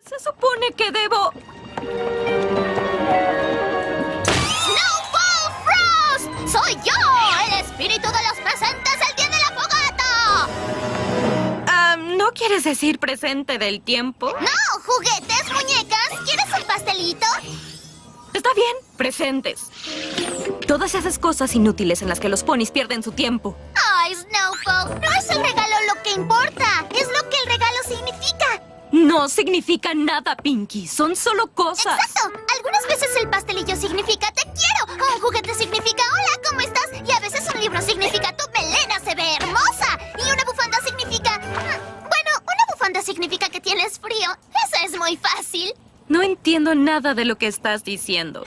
Se supone que debo... ¡Snowball Frost! ¡Soy yo! ¡El espíritu de los presentes del día de la fogata! ¿No quieres decir presente del tiempo? ¡No! ¡Juguetes, muñecas! ¿Quieres un pastelito? Está bien, presentes. Todas esas cosas inútiles en las que los ponis pierden su tiempo. ¡Ay, Snowball! No es el regalo lo que importa. Es lo que el regalo significa. No significa nada, Pinky. Son solo cosas. ¡Exacto! Algunas veces el pastelillo significa te quiero. Un juguete significa hola, ¿cómo estás? Y a veces un libro significa tu melena se ve hermosa. Y una bufanda significa... Bueno, una bufanda significa que tienes frío. Eso es muy fácil. No entiendo nada de lo que estás diciendo.